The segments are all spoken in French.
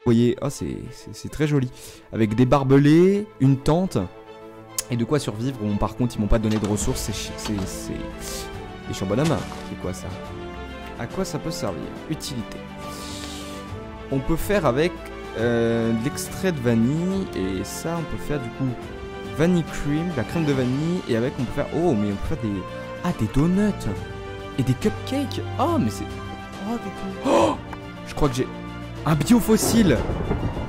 voyez, oh, c'est très joli. Avec des barbelés, une tente et de quoi survivre. Bon, par contre, ils m'ont pas donné de ressources, c'est des chambonnames. C'est quoi ça? À quoi ça peut servir? Utilité. On peut faire avec de l'extrait de vanille et ça, on peut faire du coup vanille cream, la crème de vanille et avec on peut faire mais on peut faire des donuts et des cupcakes. Oh, mais c'est je crois que j'ai un biofossile.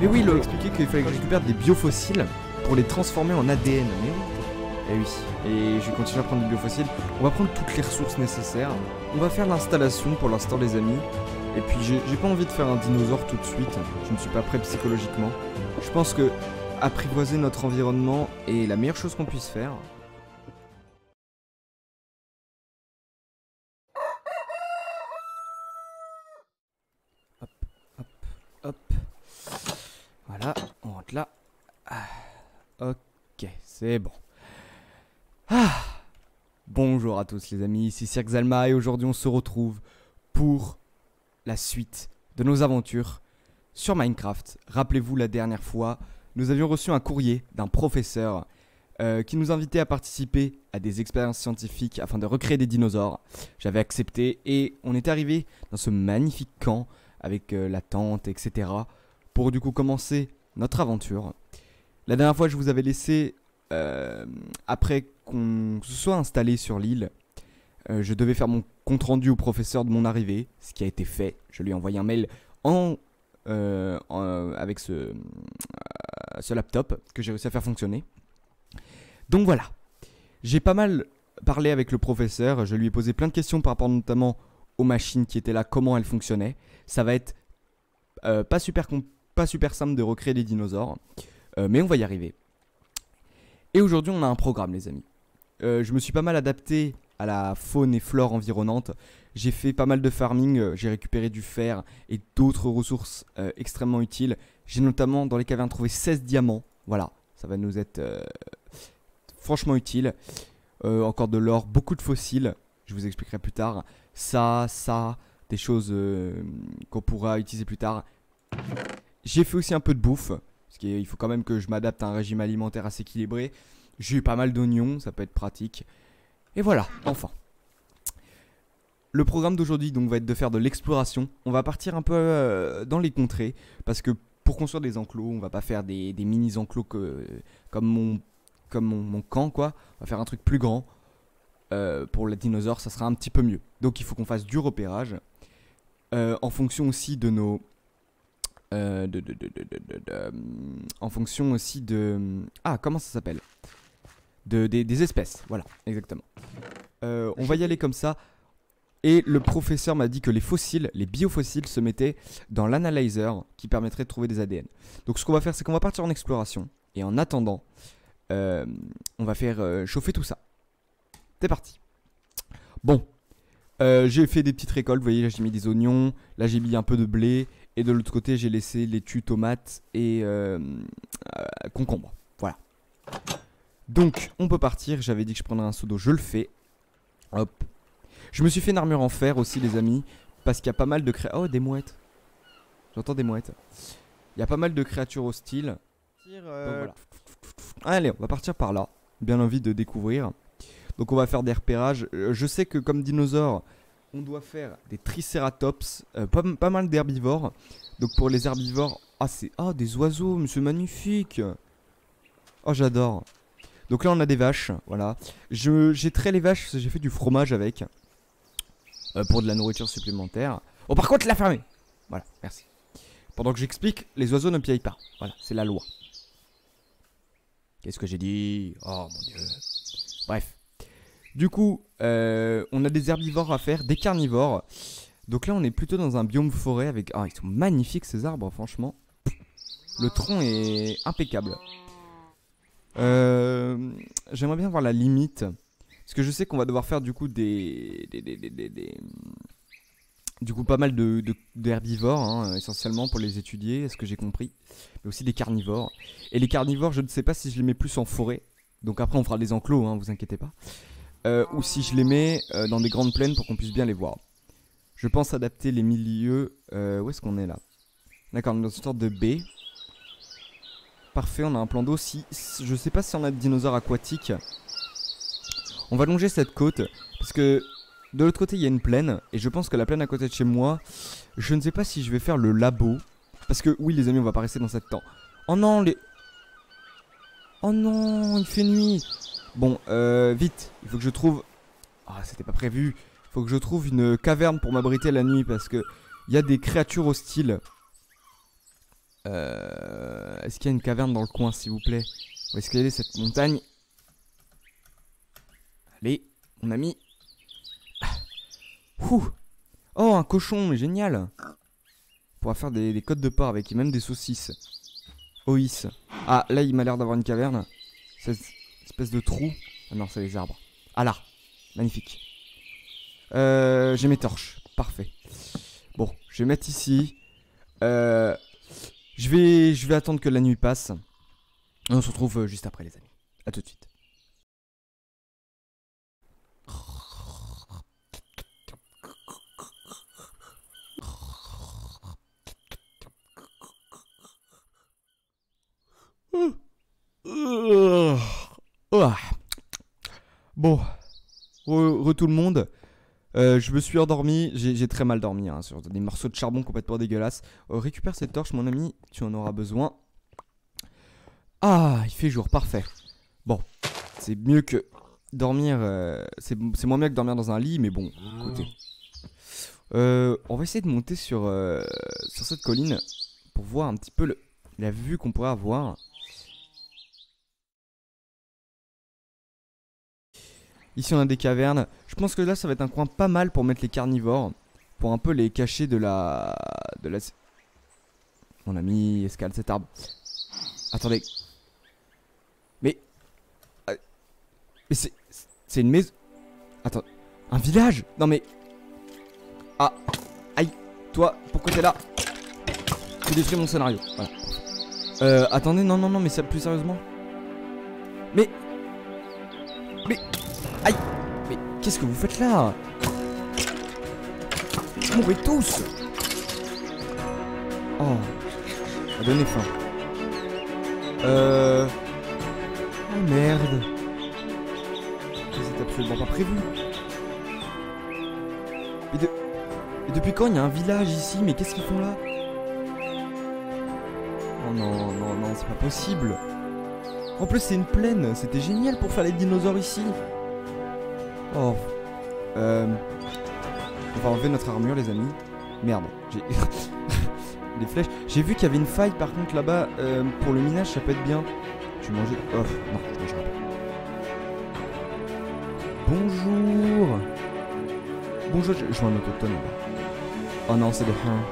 Mais oui, il a expliqué qu'il fallait que je récupère des biofossiles pour les transformer en ADN. Mais oui. Et oui. Et je vais continuer à prendre des biofossiles. On va prendre toutes les ressources nécessaires. On va faire l'installation pour l'instant, les amis. Et puis j'ai pas envie de faire un dinosaure tout de suite. Je ne suis pas prêt psychologiquement. Je pense que apprivoiser notre environnement est la meilleure chose qu'on puisse faire. Hop, hop, hop. Voilà, on rentre là. Ok, c'est bon. Bonjour à tous les amis, ici Cirque Zalma et aujourd'hui on se retrouve pour la suite de nos aventures sur Minecraft. Rappelez-vous, la dernière fois, nous avions reçu un courrier d'un professeur qui nous invitait à participer à des expériences scientifiques afin de recréer des dinosaures. J'avais accepté et on est arrivé dans ce magnifique camp avec la tente, etc. pour du coup commencer notre aventure. La dernière fois, je vous avais laissé, après qu'on se soit installé sur l'île, je devais faire mon compte rendu au professeur de mon arrivée, ce qui a été fait. Je lui ai envoyé un mail avec ce laptop que j'ai réussi à faire fonctionner. Donc voilà, j'ai pas mal parlé avec le professeur, je lui ai posé plein de questions par rapport notamment aux machines qui étaient là, comment elles fonctionnaient. Ça va être pas super simple de recréer des dinosaures, mais on va y arriver. Et aujourd'hui on a un programme les amis. Je me suis pas mal adapté à la faune et flore environnante. J'ai fait pas mal de farming, j'ai récupéré du fer et d'autres ressources extrêmement utiles. J'ai notamment dans les cavernes trouvé 16 diamants. Voilà, ça va nous être franchement utile. Encore de l'or, beaucoup de fossiles, je vous expliquerai plus tard. Ça, des choses qu'on pourra utiliser plus tard. J'ai fait aussi un peu de bouffe, parce qu'il faut quand même que je m'adapte à un régime alimentaire assez équilibré. J'ai eu pas mal d'oignons, ça peut être pratique. Et voilà, enfin. Le programme d'aujourd'hui donc va être de faire de l'exploration. On va partir un peu dans les contrées, parce que pour construire des enclos, on va pas faire des mini-enclos comme mon camp, quoi. On va faire un truc plus grand. Pour les dinosaures, ça sera un petit peu mieux. Donc il faut qu'on fasse du repérage. En fonction aussi de nos... en fonction aussi de... Ah, comment ça s'appelle? Des espèces, voilà, exactement. On va y aller comme ça. Et le professeur m'a dit que les fossiles, les biofossiles se mettaient dans l'analyzer qui permettrait de trouver des ADN. Donc ce qu'on va faire, c'est qu'on va partir en exploration. Et en attendant, on va faire chauffer tout ça. C'est parti. Bon, j'ai fait des petites récoltes. Vous voyez, là j'ai mis des oignons. Là j'ai mis un peu de blé. Et de l'autre côté, j'ai laissé laitue, tomates et concombres. Voilà. Donc, on peut partir. J'avais dit que je prendrais un seau d'eau. Je le fais. Hop. Je me suis fait une armure en fer aussi, les amis. Parce qu'il y a pas mal de créatures... Oh, des mouettes. J'entends des mouettes. Il y a pas mal de créatures hostiles. Donc, voilà. Allez, on va partir par là. Bien envie de découvrir. Donc, on va faire des repérages. Je sais que comme dinosaure... On doit faire des tricératops, pas mal d'herbivores. Donc pour les herbivores, des oiseaux, mais c'est magnifique. Oh, j'adore. Donc là on a des vaches, voilà. J'ai trait les vaches, j'ai fait du fromage avec. Pour de la nourriture supplémentaire. Oh, par contre, la fermer. Voilà, merci. Pendant que j'explique, les oiseaux ne piaillent pas. Voilà, c'est la loi. Qu'est-ce que j'ai dit? Oh mon dieu. Bref. Du coup, on a des herbivores à faire, des carnivores. Donc là, on est plutôt dans un biome forêt avec... Ah, ils sont magnifiques ces arbres, franchement. Le tronc est impeccable. J'aimerais bien voir la limite. Parce que je sais qu'on va devoir faire du coup du coup, pas mal d'herbivores, hein, essentiellement pour les étudier, est-ce que j'ai compris. Mais aussi des carnivores. Et les carnivores, je ne sais pas si je les mets plus en forêt. Donc après, on fera des enclos, hein, vous inquiétez pas. Ou si je les mets dans des grandes plaines pour qu'on puisse bien les voir. Je pense adapter les milieux... où est-ce qu'on est là? D'accord, on est dans une sorte de baie. Parfait, on a un plan d'eau. Si, je sais pas si on a de dinosaures aquatiques. On va longer cette côte. Parce que de l'autre côté, il y a une plaine. Et je pense que la plaine à côté de chez moi, je ne sais pas si je vais faire le labo. Parce que oui, les amis, on va pas rester dans cette temps. Oh non, les... Oh non, il fait nuit. Bon, vite, il faut que je trouve... Ah, c'était pas prévu. Il faut que je trouve une caverne pour m'abriter la nuit. Parce que il y a des créatures hostiles. Est-ce qu'il y a une caverne dans le coin, s'il vous plaît? On va escalader cette montagne. Allez, mon ami. Ouh. Oh, un cochon, génial. On pourra faire des côtes de porc avec, et même des saucisses. Oïs. Ah, là, il m'a l'air d'avoir une caverne. Cette espèce de trou. Ah non, c'est les arbres. Ah là, magnifique. J'ai mes torches, parfait. Bon, je vais mettre ici. Je vais attendre que la nuit passe. Et on se retrouve juste après, les amis. A tout de suite. Bon, tout le monde. Je me suis endormi, j'ai très mal dormi hein, sur des morceaux de charbon complètement dégueulasses. Récupère cette torche mon ami, tu en auras besoin. Ah, il fait jour, parfait. Bon, c'est mieux que dormir, c'est moins bien que dormir dans un lit, mais bon, écoutez. On va essayer de monter sur cette colline pour voir un petit peu la vue qu'on pourrait avoir. Ici on a des cavernes. Je pense que là ça va être un coin pas mal pour mettre les carnivores. Pour un peu les cacher de la... Mon ami escale cet arbre. Attendez. Mais... Mais c'est une maison... Attends. Un village? Non mais... Ah. Aïe. Toi, pourquoi t'es là? Tu détruis mon scénario. Voilà. Attendez, non, mais ça plus sérieusement. Mais... Aïe. Mais qu'est-ce que vous faites là? Mourrez tous. Oh. Ça a donné faim. Oh merde. C'est absolument pas prévu. Et depuis quand il y a un village ici? Mais qu'est-ce qu'ils font là? Oh non, c'est pas possible. En plus c'est une plaine, c'était génial pour faire les dinosaures ici. Oh. On va enlever notre armure les amis. Merde, j'ai... Les flèches. J'ai vu qu'il y avait une faille par contre là-bas. Pour le minage ça peut être bien. Je vais manger... Oh, non, je mangerai pas. Bonjour. Bonjour, je vois un autochtone là. Oh non, c'est des reins.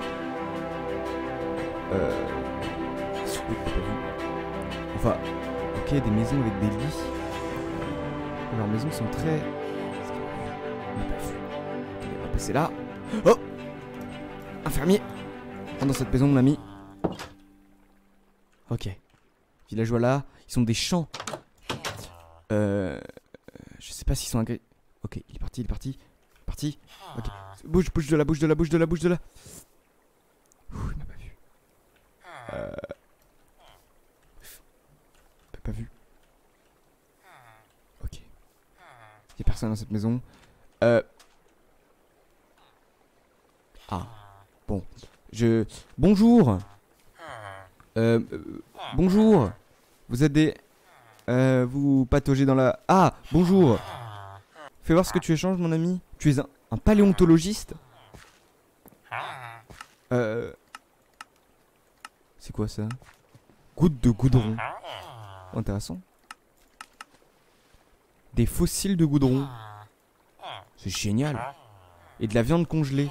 Enfin, ok, des maisons avec des lits. Leurs maisons sont très... On va passer là. Oh! Un fermier! Dans cette maison, mon ami. Ok. Villageois là. Ils sont des champs. Je sais pas s'ils sont agressifs. Ok, il est parti. Parti. Ok. Bouge de là. Ouh, il m'a pas vu. Il m'a pas vu. Ok. Il y a personne dans cette maison. Ah. Bon. Bonjour. Bonjour. Vous êtes des... vous pataugez dans la... Ah, bonjour. Fais voir ce que tu échanges, mon ami. Tu es un paléontologiste? C'est quoi ça? Goutte de goudron. Intéressant. Des fossiles de goudron. C'est génial. Et de la viande congelée.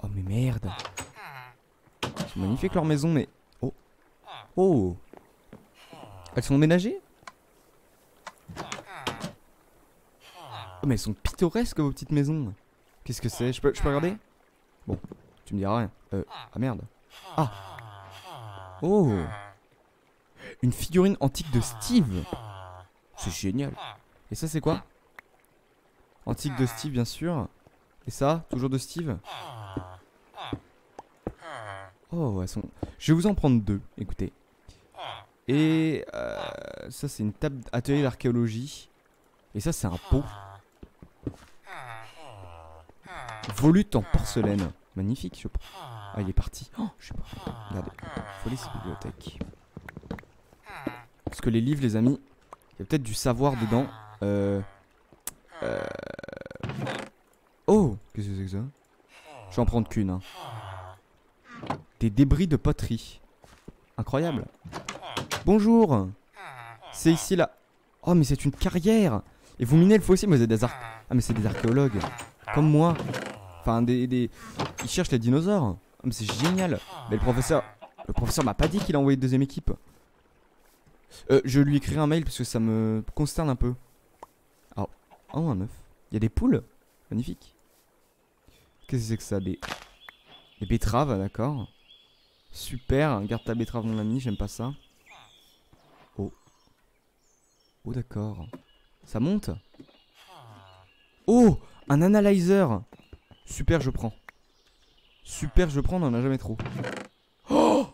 Oh mais merde. C'est magnifique leur maison mais... Oh. Oh. Elles sont ménagées? Oh mais elles sont pittoresques vos petites maisons. Qu'est-ce que c'est? Je peux regarder? Bon, tu me diras rien. Ah merde. Ah. Oh. Une figurine antique de Steve. C'est génial. Et ça c'est quoi? Antique de Steve bien sûr. Et ça, toujours de Steve. Oh, elles sont... Je vais vous en prendre deux, écoutez. Et ça, c'est une table atelier d'archéologie. Et ça, c'est un pot. Volute en porcelaine. Magnifique, je pense. Ah, il est parti. Oh, je sais pas. Regardez. Folie, cette bibliothèque. Parce que les livres, les amis, il y a peut-être du savoir dedans. Oh, qu'est-ce que c'est que ça? Je vais en prendre qu'une. Hein. Des débris de poterie. Incroyable. Bonjour. C'est ici là. Oh, mais c'est une carrière. Et vous minez le fossile, mais vous êtes des Ah, mais c'est des archéologues. Comme moi. Enfin, ils cherchent les dinosaures. Oh, mais c'est génial. Mais le professeur m'a pas dit qu'il a envoyé une deuxième équipe. Je lui écrirai un mail parce que ça me consterne un peu. Oh, oh un œuf. Il y a des poules. Magnifique. Qu'est-ce que c'est que ça? Des betteraves, d'accord. Super. Garde ta betterave, mon ami. J'aime pas ça. Oh. Oh, d'accord. Ça monte? Oh, un analyzer. Super, je prends. Super, je prends, on en a jamais trop. Oh,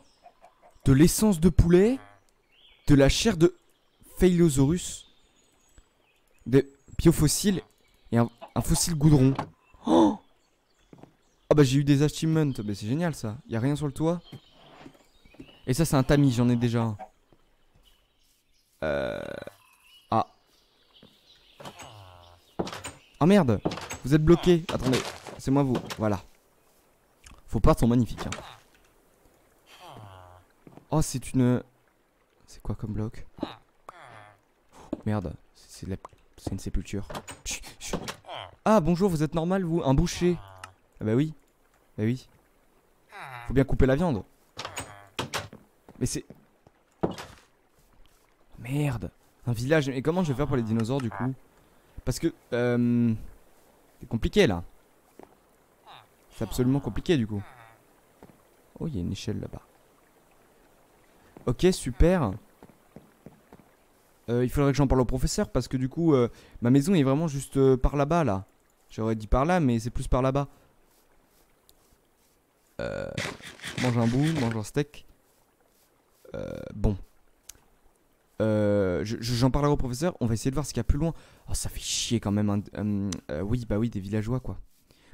de l'essence de poulet. De la chair de Phailosaurus. Des biofossiles. Et un fossile goudron. Oh, oh bah j'ai eu des achievements. Bah c'est génial ça. Y'a rien sur le toit. Et ça c'est un tamis, j'en ai déjà un. Ah. Oh merde. Vous êtes bloqué. Attendez. C'est moi vous. Voilà. Vos portes sont magnifiques. Hein. Oh c'est une... C'est quoi comme bloc? Merde. C'est une sépulture. Ah bonjour, vous êtes normal vous? Un boucher? Ah bah oui. Bah oui. Faut bien couper la viande. Mais c'est... Merde. Un village. Et comment je vais faire pour les dinosaures du coup? Parce que... c'est compliqué là. C'est absolument compliqué du coup. Oh, il y a une échelle là-bas. Ok, super. Il faudrait que j'en parle au professeur parce que du coup, ma maison est vraiment juste par là-bas là. J'aurais dit par là, mais c'est plus par là-bas. Mange un bout, mange un steak. Bon. J'en parlerai au professeur. On va essayer de voir ce qu'il y a plus loin. Oh, ça fait chier quand même. Oui, bah oui, des villageois quoi.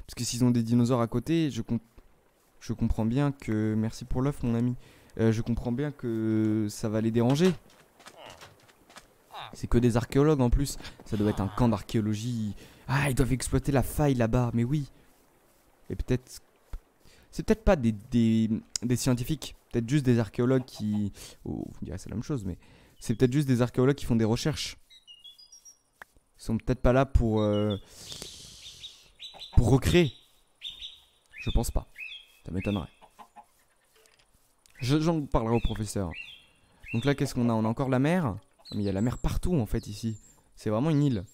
Parce que s'ils ont des dinosaures à côté, je comprends bien que... Merci pour l'œuf, mon ami. Je comprends bien que ça va les déranger. C'est que des archéologues en plus. Ça doit être un camp d'archéologie. Ah, ils doivent exploiter la faille là-bas. Mais oui. Et peut-être... C'est peut-être pas des scientifiques. Peut-être juste des archéologues qui... Oh, vous me direz c'est la même chose, mais... C'est peut-être juste des archéologues qui font des recherches. Ils sont peut-être pas là pour recréer. Je pense pas. Ça m'étonnerait. J'en parlerai au professeur. Donc là, qu'est-ce qu'on a? On a encore la mer. Mais il y a la mer partout en fait ici. C'est vraiment une île.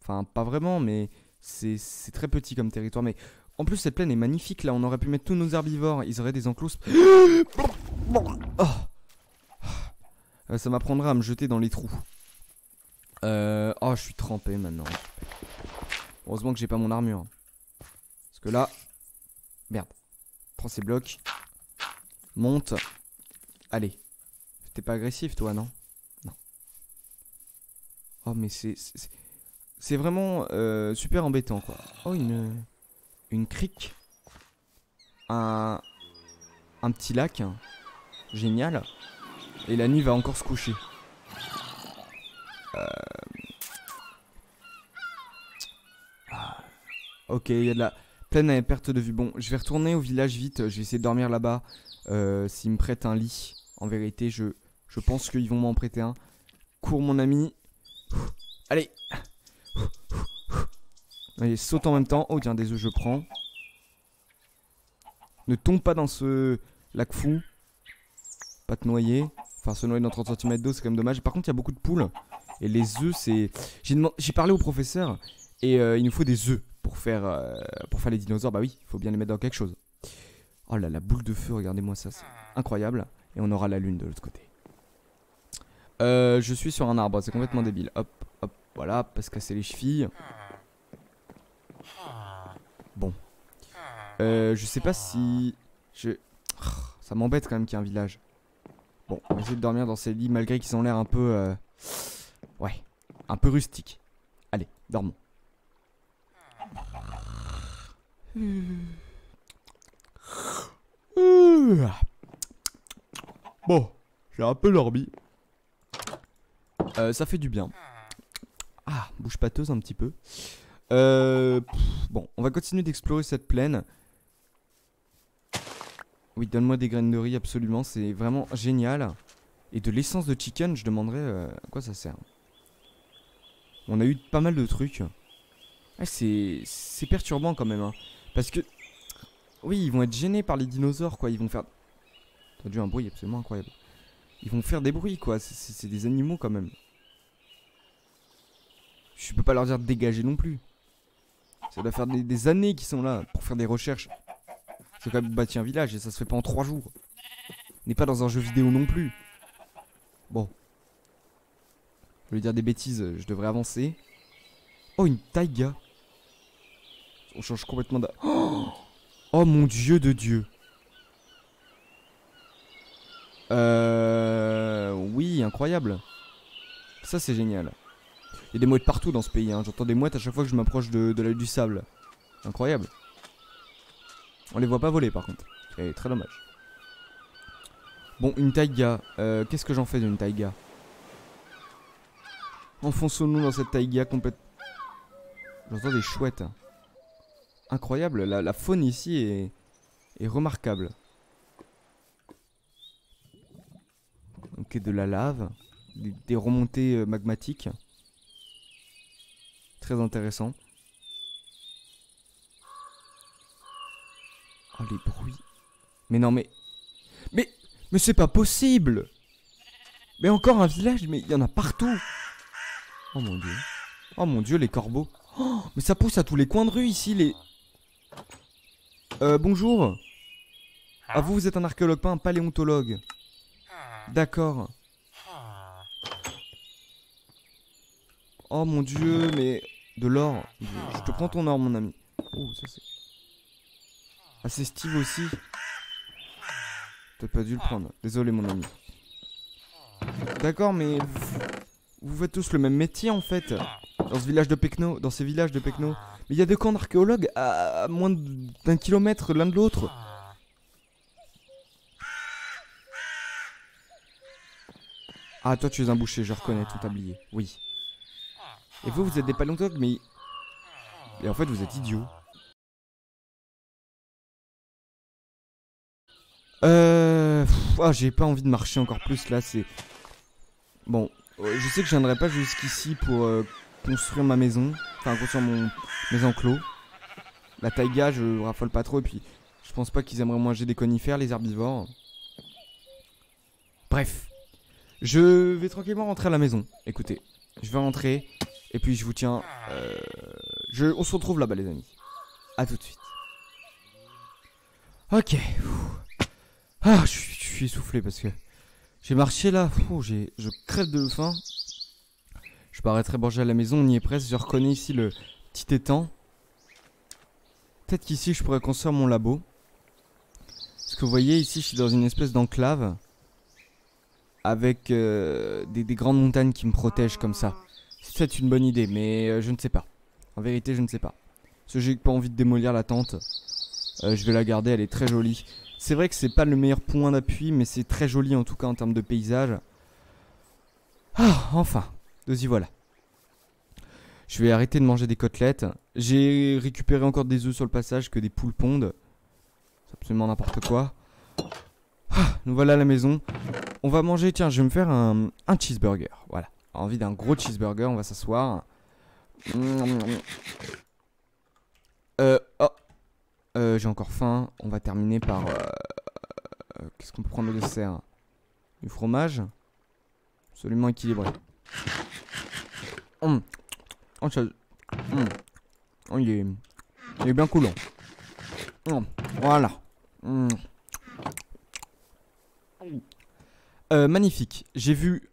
Enfin, pas vraiment, mais c'est très petit comme territoire. Mais en plus, cette plaine est magnifique là. On aurait pu mettre tous nos herbivores. Ils auraient des enclos. Oh. Ça m'apprendra à me jeter dans les trous. Oh, je suis trempé maintenant. Heureusement que j'ai pas mon armure. Parce que là... Merde. Prends ces blocs. Monte. Allez. T'es pas agressif toi, non? Non. Oh mais c'est vraiment super embêtant quoi. Oh une crique. Un petit lac. Génial. Et la nuit va encore se coucher. Ok, il y a de la plaine à perte de vue. Bon, je vais retourner au village vite. Je vais essayer de dormir là-bas. S'ils me prêtent un lit. En vérité, je pense qu'ils vont m'en prêter un. Cours mon ami. Allez. Allez, saute en même temps. Oh tiens, des œufs je prends. Ne tombe pas dans ce lac fou. Pas te noyer. Enfin, se noyer dans 30 cm d'eau, c'est quand même dommage. Par contre, il y a beaucoup de poules. Et les œufs, c'est... J'ai parlé au professeur. Et il nous faut des œufs pour faire les dinosaures. Bah oui, il faut bien les mettre dans quelque chose. Oh là, la boule de feu, regardez-moi ça. C'est incroyable. Et on aura la lune de l'autre côté. Je suis sur un arbre, c'est complètement débile. Hop, hop, voilà, pas se casser les chevilles. Bon. Je sais pas si... Ça m'embête quand même qu'il y ait un village. Bon, on va essayer de dormir dans ces lits malgré qu'ils ont l'air un peu... Ouais, un peu rustiques. Allez, dormons. Bon, j'ai un peu dormi. Ça fait du bien. Ah, bouche pâteuse un petit peu. Bon, on va continuer d'explorer cette plaine. Oui, donne-moi des graines de riz, absolument. C'est vraiment génial. Et de l'essence de chicken, je demanderais à quoi ça sert. On a eu pas mal de trucs. Ouais, c'est perturbant quand même. Hein. Parce que... Oui, ils vont être gênés par les dinosaures, quoi. Ils vont faire... T'as dû un bruit absolument incroyable. Ils vont faire des bruits, quoi. C'est des animaux, quand même. Je peux pas leur dire de dégager non plus. Ça doit faire des années qu'ils sont là pour faire des recherches. C'est quand même bâtir un village et ça se fait pas en 3 jours. On n'est pas dans un jeu vidéo non plus. Bon. Je vais dire des bêtises, je devrais avancer. Oh, une taïga. On change complètement de... Oh mon dieu de Dieu. Oui, incroyable. Ça c'est génial. Il y a des mouettes partout dans ce pays, hein. J'entends des mouettes à chaque fois que je m'approche de la du sable. Incroyable. On les voit pas voler par contre. C'est très dommage. Bon, une taïga. Qu'est-ce que j'en fais d'une taïga? Enfonçons-nous dans cette taïga complète. J'entends des chouettes. Incroyable, la faune ici est remarquable. Ok, de la lave. Des remontées magmatiques. Très intéressant. Oh, les bruits. Mais non, mais c'est pas possible! Mais encore un village, mais il y en a partout! Oh mon dieu. Oh mon dieu, les corbeaux. Oh, mais ça pousse à tous les coins de rue ici, les... bonjour. Ah, vous êtes un archéologue, pas un paléontologue. D'accord. Oh mon dieu, mais... De l'or. Je te prends ton or, mon ami. Oh, ça c'est... Ah, c'est Steve aussi. T'as pas dû le prendre. Désolé, mon ami. D'accord, mais... Vous faites tous le même métier, en fait. Dans ce village de Pecno. Dans ces villages de Pecno. Mais il y a 2 camps d'archéologues à moins d'1 kilomètre l'un de l'autre. Ah, toi, tu es un boucher, je reconnais, tout tablier. Oui. Et vous, vous êtes des paléontologues, mais... Et en fait, vous êtes idiots. J'ai pas envie de marcher encore plus, là, c'est... Bon, je sais que je viendrai pas jusqu'ici pour construire ma maison. Enfin, construire mes enclos. La taïga, je raffole pas trop, et puis... Je pense pas qu'ils aimeraient manger des conifères, les herbivores. Bref. Je vais tranquillement rentrer à la maison. Écoutez, je vais rentrer... Et puis je vous tiens... on se retrouve là-bas les amis. A tout de suite. Ok. Ah, je suis essoufflé parce que... J'ai marché là. Je crève de faim. Je paraîtrais manger à la maison, on y est presque. Je reconnais ici le petit étang. Peut-être qu'ici je pourrais construire mon labo. Parce que vous voyez ici je suis dans une espèce d'enclave. Avec des grandes montagnes qui me protègent comme ça. C'est peut-être une bonne idée, mais je ne sais pas. En vérité, je ne sais pas. Parce que j'ai pas envie de démolir la tente. Je vais la garder, elle est très jolie. C'est vrai que c'est pas le meilleur point d'appui, mais c'est très joli en tout cas en termes de paysage. Ah, enfin, nous y voilà. Je vais arrêter de manger des côtelettes. J'ai récupéré encore des œufs sur le passage que des poules pondent. C'est absolument n'importe quoi. Ah, nous voilà à la maison. On va manger, tiens, je vais me faire un cheeseburger. Voilà. Envie d'un gros cheeseburger, on va s'asseoir. J'ai encore faim. On va terminer par... qu'est-ce qu'on peut prendre au dessert? Du fromage. Absolument équilibré. Oh, il est bien coulant. Voilà. Magnifique. J'ai vu...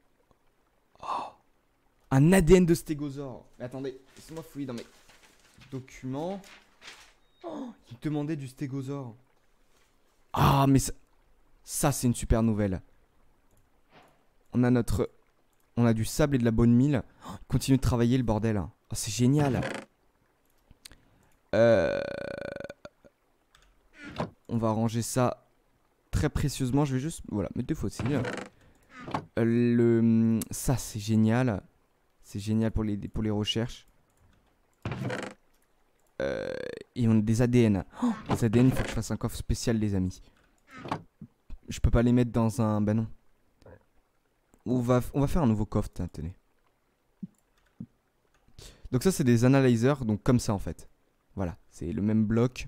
un ADN de stégosaure. Mais attendez, laissez-moi fouiller dans mes documents. Il me demandait du stégosaure. Ah, mais ça c'est une super nouvelle. On a notre... On a du sable et de la bonne mine. Oh, continue de travailler le bordel. Oh, c'est génial. On va ranger ça très précieusement. Je vais juste... Voilà, mettre des fossiles. Ça c'est génial. C'est génial pour les recherches. Et on a des ADN. Oh, les ADN, il faut que je fasse un coffre spécial, les amis. Je peux pas les mettre dans un... Ben non. On va faire un nouveau coffre, tenez. Donc ça, c'est des analyzers, donc comme ça, en fait. Voilà, c'est le même bloc.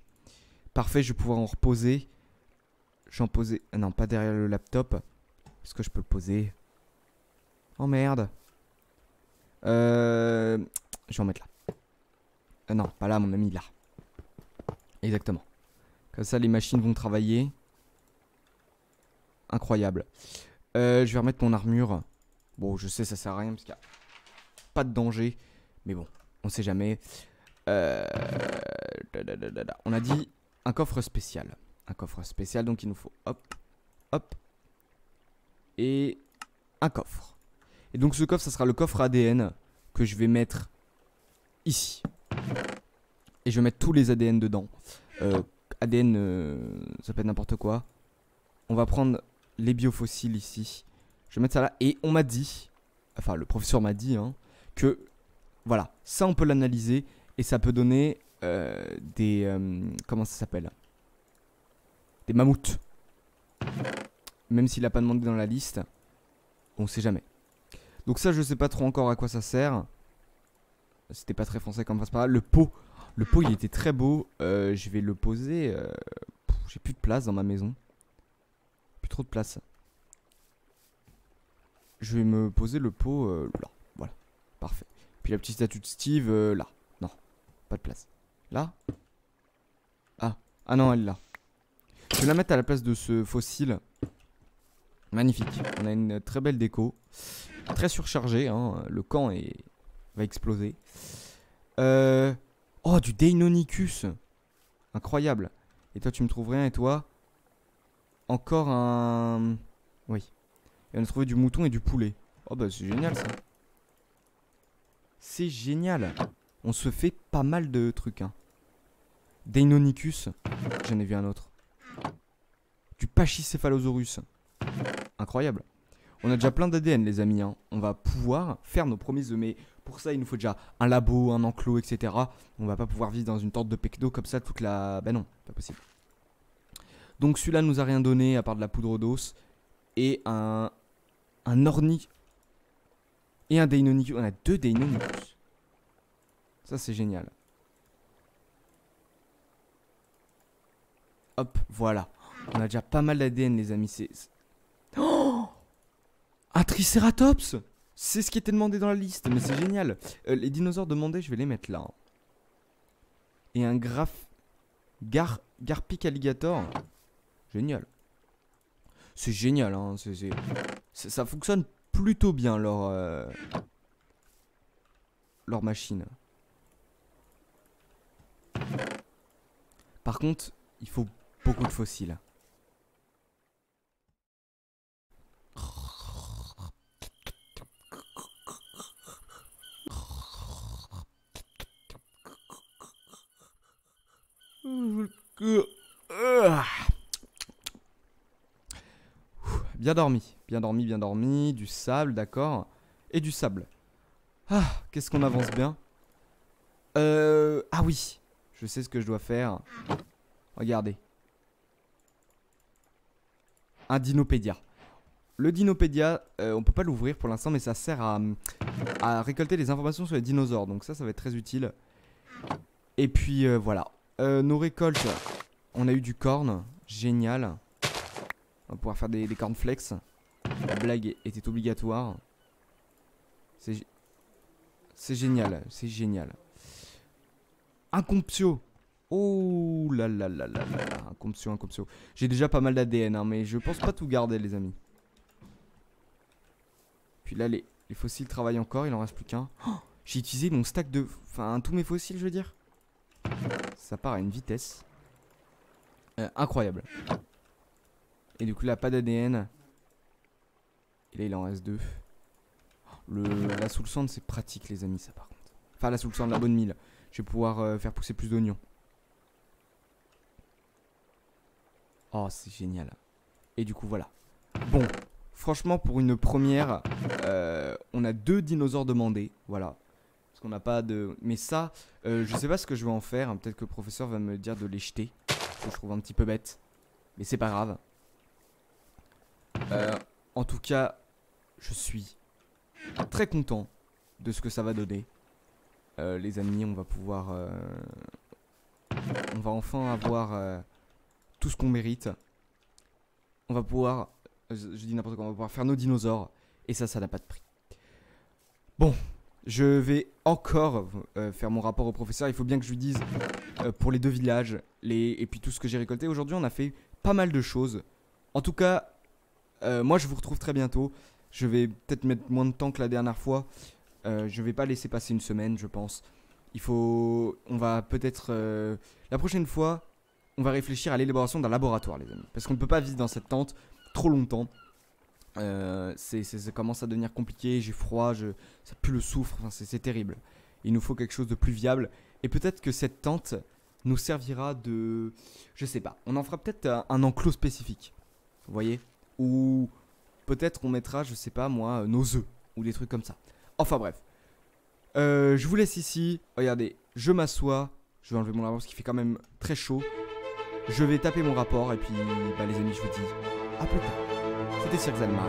Parfait, je vais pouvoir en reposer. J'en posais... Ah non, pas derrière le laptop. Est-ce que je peux le poser? Oh merde. Je vais en mettre là. Non, pas là, mon ami, là. Exactement. Comme ça, les machines vont travailler. Incroyable. Je vais remettre mon armure. Bon, je sais, ça sert à rien parce qu'il n'y a pas de danger. Mais bon, on sait jamais. On a dit un coffre spécial. Un coffre spécial, donc il nous faut hop, hop. Et un coffre. Et donc ce coffre, ça sera le coffre ADN que je vais mettre ici. Et je vais mettre tous les ADN dedans. ADN, ça peut être n'importe quoi. On va prendre les biofossiles ici. Je vais mettre ça là. Et on m'a dit, enfin le professeur m'a dit, hein, que voilà, ça on peut l'analyser. Et ça peut donner des... comment ça s'appelle? Des mammouths. Même s'il n'a pas demandé dans la liste. On sait jamais. Donc ça je sais pas trop encore à quoi ça sert. C'était pas très français comme phrase par là. Le pot. Le pot il était très beau. Je vais le poser. J'ai plus de place dans ma maison. Plus trop de place. Je vais me poser le pot là. Voilà. Parfait. Puis la petite statue de Steve là. Non. Pas de place. Là. Ah non, elle est là. Je vais la mettre à la place de ce fossile. Magnifique. On a une très belle déco. Très surchargée. Hein. Le camp va exploser. Oh, du Deinonychus. Incroyable. Et toi, tu me trouves rien. Et toi? Encore un... Oui. Et on a trouvé du mouton et du poulet. Oh bah c'est génial ça. C'est génial. On se fait pas mal de trucs. Hein. Deinonychus. J'en ai vu un autre. Du Pachycephalosaurus. Incroyable. On a déjà plein d'ADN les amis. Hein. On va pouvoir faire nos premiers œufs. Mais pour ça il nous faut déjà un labo, un enclos, etc. On va pas pouvoir vivre dans une tente de pecto comme ça toute la... Ben non, pas possible. Donc celui-là nous a rien donné à part de la poudre d'os. Et un orni. Et un Deinonychus. On a 2 Deinonychus. Ça c'est génial. Hop, voilà. On a déjà pas mal d'ADN les amis. Oh, un Triceratops. C'est ce qui était demandé dans la liste. Mais c'est génial. Les dinosaures demandés, je vais les mettre là. Et un Garpic alligator. Génial. C'est génial, hein. Ça fonctionne plutôt bien, leur machine. Par contre, il faut beaucoup de fossiles. Bien dormi, bien dormi, bien dormi. Du sable, d'accord. Et du sable. Ah, qu'est-ce qu'on avance bien. Ah oui, je sais ce que je dois faire. Regardez. Un Dinopédia. Le Dinopédia, on peut pas l'ouvrir pour l'instant, mais ça sert à récolter des informations sur les dinosaures. Donc ça va être très utile. Et puis voilà. Nos récoltes, on a eu du corn. Génial. On va pouvoir faire des cornflakes. La blague était obligatoire. C'est génial, c'est génial. Un comptio. Oh là là là là là là. Un comptio, un comptio. J'ai déjà pas mal d'ADN, hein, mais je pense pas tout garder, les amis. Puis là, les fossiles travaillent encore, il en reste plus qu'un. Oh, j'ai utilisé mon stack de... Enfin, tous mes fossiles, je veux dire. Ça part à une vitesse incroyable. Et du coup là pas d'ADN. Et là il en reste 2. La soul sand c'est pratique les amis ça par contre. Enfin la soul sand, la bonne mille. Je vais pouvoir faire pousser plus d'oignons. Oh c'est génial. Et du coup voilà. Bon, franchement pour une première, on a 2 dinosaures demandés. Voilà. Parce qu'on n'a pas de... Mais ça, je sais pas ce que je vais en faire. Peut-être que le professeur va me dire de les jeter. Que je trouve un petit peu bête. Mais c'est pas grave. En tout cas, je suis très content de ce que ça va donner. Les amis, on va pouvoir... on va enfin avoir tout ce qu'on mérite. On va pouvoir... je dis n'importe quoi, on va pouvoir faire nos dinosaures. Et ça n'a pas de prix. Bon, je vais encore faire mon rapport au professeur. Il faut bien que je lui dise pour les 2 villages et puis tout ce que j'ai récolté. Aujourd'hui, on a fait pas mal de choses. En tout cas, moi je vous retrouve très bientôt. Je vais peut-être mettre moins de temps que la dernière fois. Je vais pas laisser passer une semaine, je pense. On va peut-être... la prochaine fois, on va réfléchir à l'élaboration d'un laboratoire, les amis. Parce qu'on ne peut pas vivre dans cette tente trop longtemps. Ça commence à devenir compliqué, j'ai froid, ça pue le soufre, enfin, c'est terrible. Il nous faut quelque chose de plus viable. Et peut-être que cette tente nous servira de... Je sais pas, on en fera peut-être un enclos spécifique. Vous voyez? Ou peut-être on mettra, je sais pas moi, nos œufs. Ou des trucs comme ça. Enfin bref. Je vous laisse ici. Regardez, je m'assois. Je vais enlever mon rapport parce qu'il fait quand même très chaud. Je vais taper mon rapport et puis bah, les amis je vous dis à plus tard. C'était Sir Xalmar.